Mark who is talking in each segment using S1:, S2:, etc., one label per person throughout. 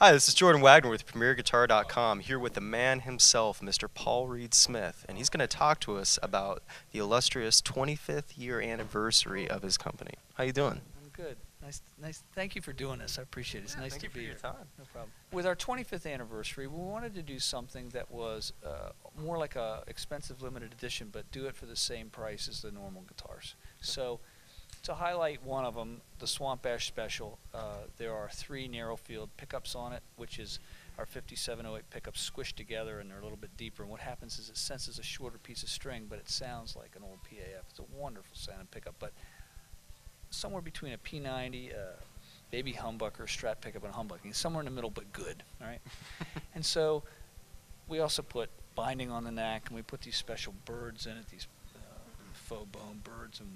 S1: Hi, this is Jordan Wagner with PremierGuitar.com, here with the man himself, Mr. Paul Reed Smith, and he's going to talk to us about the illustrious 25th year anniversary of his company. How you doing?
S2: I'm good. Nice. Thank you for doing this. I appreciate it. It's nice to be here.
S1: Thank you for your time.
S2: No problem. With our 25th anniversary, we wanted to do something that was more like a expensive limited edition, but do it for the same price as the normal guitars. So, to highlight one of them, the Swamp Ash Special, there are 3 narrowfield pickups on it, which is our 5708 pickups squished together, and they're a little bit deeper. And what happens is it senses a shorter piece of string, but it sounds like an old PAF. It's a wonderful sounding pickup, but somewhere between a P90, baby humbucker, Strat pickup, and humbucking, somewhere in the middle, but good. All right. And so we also put binding on the neck, and we put these special birds in it, these faux bone birds and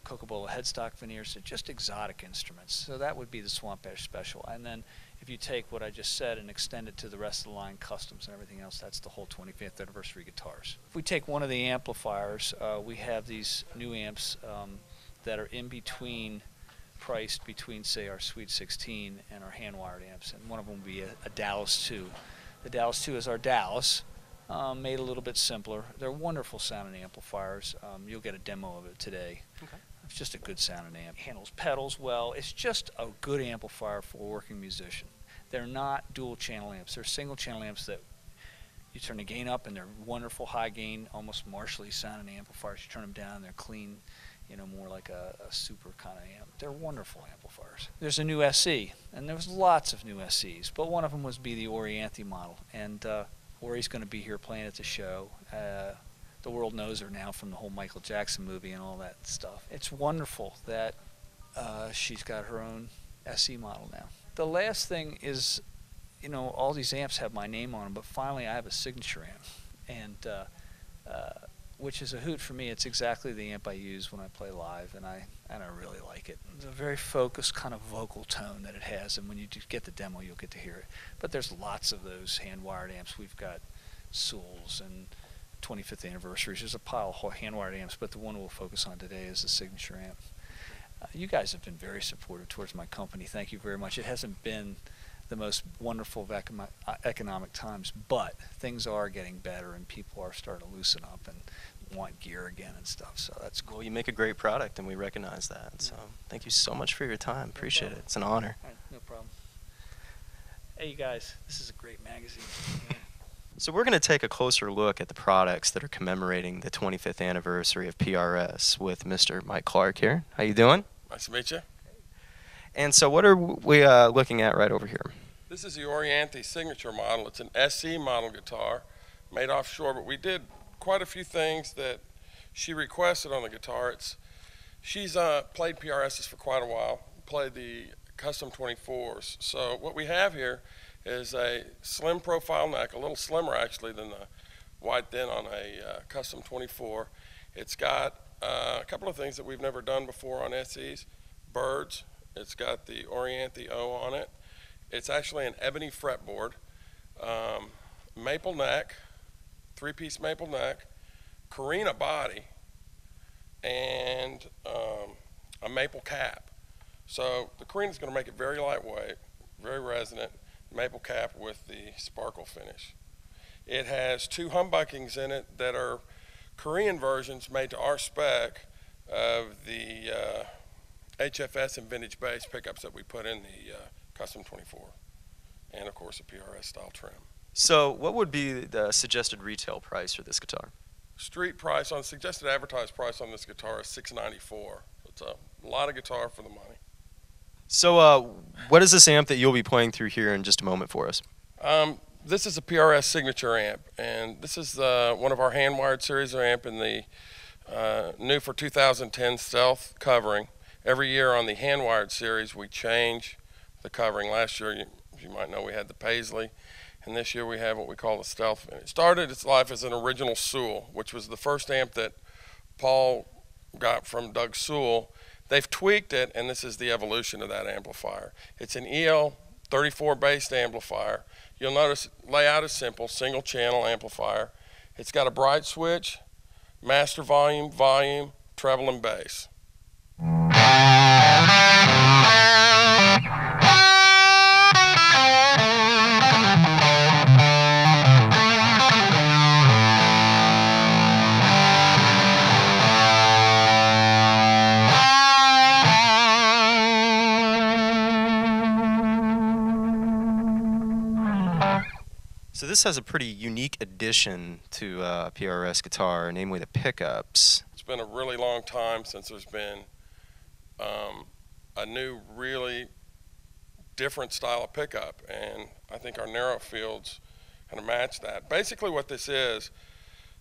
S2: Coca-Cola headstock veneers, so just exotic instruments. So that would be the Swamp Ash Special. And then if you take what I just said and extend it to the rest of the line, customs and everything else, that's the whole 25th anniversary guitars. If we take one of the amplifiers, we have these new amps that are in between, priced between, say, our Sweet 16 and our hand-wired amps, and one of them would be a Dallas 2. The Dallas 2 is our Dallas, made a little bit simpler. They're wonderful sounding amplifiers. You'll get a demo of it today.
S1: Okay.
S2: It's just a good sounding amp. Handles pedals well. It's just a good amplifier for a working musician. They're not dual channel amps. They're single channel amps that you turn the gain up and they're wonderful high gain, almost martially sounding amplifiers. You turn them down, they're clean, you know, more like a super kind of amp. They're wonderful amplifiers. There's a new SE, and there's lots of new SEs, but one of them was the Orianthi model, and Ori's going to be here playing at the show. The world knows her now from the whole Michael Jackson movie and all that stuff. It's wonderful that she's got her own SE model now. The last thing is, you know, all these amps have my name on them, but finally I have a signature amp, and which is a hoot for me. It's exactly the amp I use when I play live, and I really like it. It's a very focused kind of vocal tone that it has, and when you get the demo, you'll get to hear it. But there's lots of those hand-wired amps. We've got Souls and 25th anniversaries. There's a pile of hand-wired amps, but the one we'll focus on today is the signature amp. You guys have been very supportive towards my company. Thank you very much. It hasn't been the most wonderful of economic times, but things are getting better and people are starting to loosen up and want gear again and stuff, so that's cool.
S1: Well, you make a great product, and we recognize that. So thank you so much for your time. Appreciate it. It's an honor.
S2: All right, no problem. Hey, you guys, this is a great magazine. Yeah.
S1: So we're going to take a closer look at the products that are commemorating the 25th anniversary of PRS with Mr. Mike Clark here. How you doing?
S3: Nice to meet you.
S1: And so what are we looking at right over here?
S3: This is the Orianti Signature model. It's an SE model guitar made offshore, but we did quite a few things that she requested on the guitar. She's played PRSs for quite a while, played the custom 24s. So what we have here is a slim profile neck, a little slimmer actually than the wide thin on a custom 24. It's got a couple of things that we've never done before on SEs. Birds. It's got the Orianthi O on it. It's actually an ebony fretboard, maple neck, 3-piece maple neck, korina body, and a maple cap. So the korina is going to make it very lightweight, very resonant, maple cap with the sparkle finish. It has 2 humbuckings in it that are Korean versions made to our spec of the HFS and vintage bass pickups that we put in the custom 24, and of course a PRS-style trim.
S1: So what would be the suggested retail price for this guitar?
S3: Street price on suggested advertised price on this guitar is $694. It's a lot of guitar for the money.
S1: So what is this amp that you'll be playing through here in just a moment for us?
S3: This is a PRS Signature amp, and this is one of our hand-wired series of amp in the new for 2010 Stealth covering. Every year on the hand-wired series we change the covering. Last year, as you might know, we had the Paisley, and this year we have what we call the Stealth. And it started its life as an original Sewell, which was the first amp that Paul got from Doug Sewell. They've tweaked it, and this is the evolution of that amplifier. It's an EL34 based amplifier. You'll notice layout is simple, single channel amplifier. It's got a bright switch, master volume, treble, and bass.
S1: this has a pretty unique addition to a PRS guitar, namely the pickups.
S3: It's been a really long time since there's been a new, really different style of pickup, and I think our Narrowfields kind of match that. Basically what this is,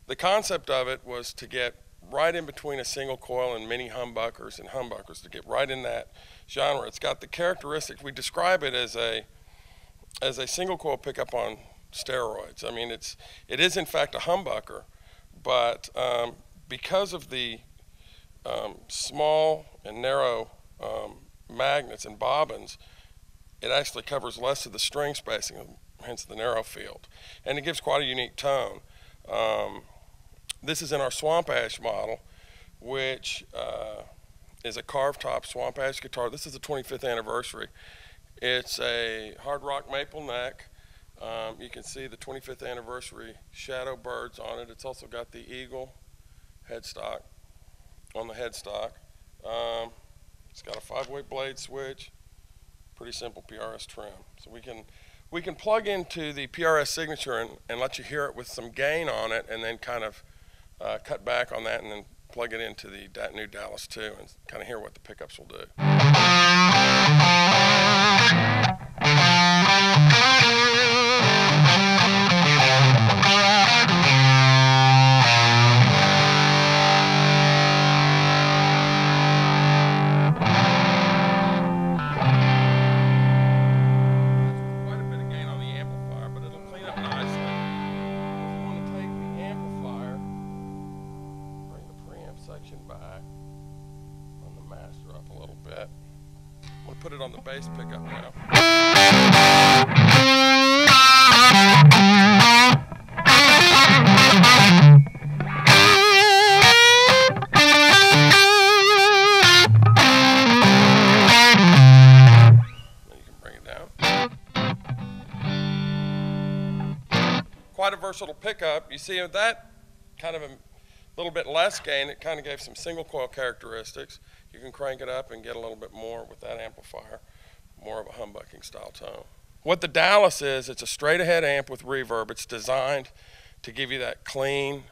S3: the concept of it was to get right in between a single coil and mini humbuckers and humbuckers, to get right in that genre. It's got the characteristics, we describe it as a single coil pickup on steroids. I mean, it is in fact a humbucker, but because of the small and narrow magnets and bobbins, it actually covers less of the string spacing, hence the Narrowfield, and it gives quite a unique tone. This is in our Swamp Ash model, which is a carved top Swamp Ash guitar. This is the 25th anniversary. It's a hard rock maple neck. You can see the 25th anniversary shadow birds on it. It's also got the eagle headstock on the headstock. It's got a 5-way blade switch. Pretty simple PRS trim. So we can plug into the PRS Signature and let you hear it with some gain on it, and then kind of cut back on that, and then plug it into the new Dallas 2 and kind of hear what the pickups will do. Back on the master up a little bit. I'm going to put it on the bass pickup now. Then you can bring it down. Quite a versatile pickup. You see that kind of a little bit less gain, it kind of gave some single coil characteristics. You can crank it up and get a little bit more with that amplifier, more of a humbucking style tone. What the Dallas is, it's a straight ahead amp with reverb. It's designed to give you that clean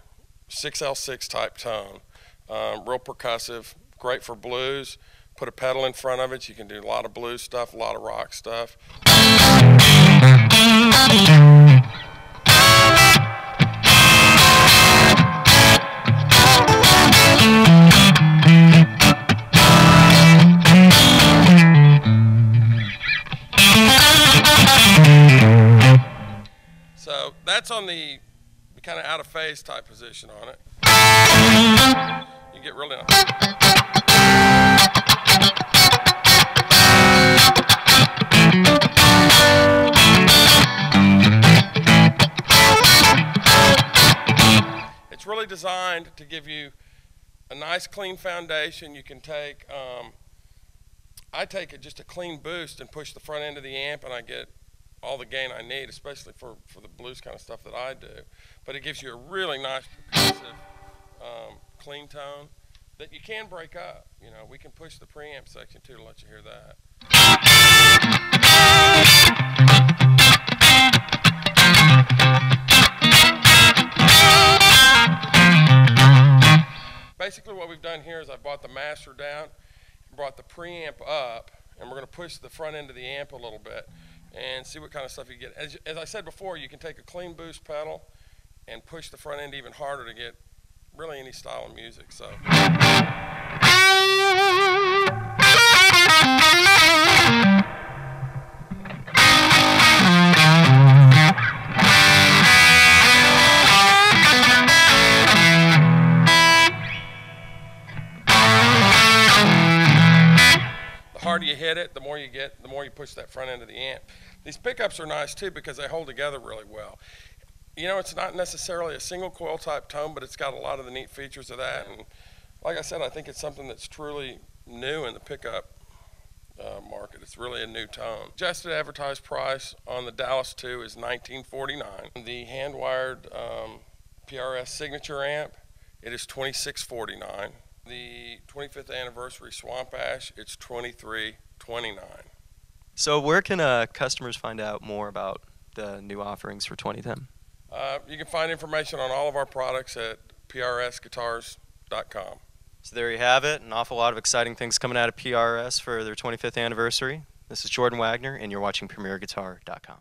S3: 6L6 type tone. Real percussive, great for blues. Put a pedal in front of it, you can do a lot of blues stuff, a lot of rock stuff. So that's on the kind of out of phase type position on it. You get really nice. It's really designed to give you a nice clean foundation. You can take, I take just a clean boost and push the front end of the amp, and I get all the gain I need, especially for the blues kind of stuff that I do. But it gives you a really nice percussive, clean tone that you can break up. You know, we can push the preamp section too to let you hear that. Basically what we've done here is I brought the master down, brought the preamp up, and we're going to push the front end of the amp a little bit and see what kind of stuff you get. As I said before, you can take a clean boost pedal and push the front end even harder to get really any style of music. So. The harder you hit it, the more you get, the more you push that front end of the amp. These pickups are nice too because they hold together really well. You know, it's not necessarily a single coil type tone, but it's got a lot of the neat features of that. And like I said, I think it's something that's truly new in the pickup market. It's really a new tone. Suggested advertised price on the Dallas 2 is $1949. The hand-wired PRS Signature amp, it is $2649. The 25th anniversary Swamp Ash, it's $2329.
S1: So where can customers find out more about the new offerings for 2010?
S3: You can find information on all of our products at PRSguitars.com.
S1: So there you have it, an awful lot of exciting things coming out of PRS for their 25th anniversary. This is Jordan Wagner, and you're watching PremierGuitar.com.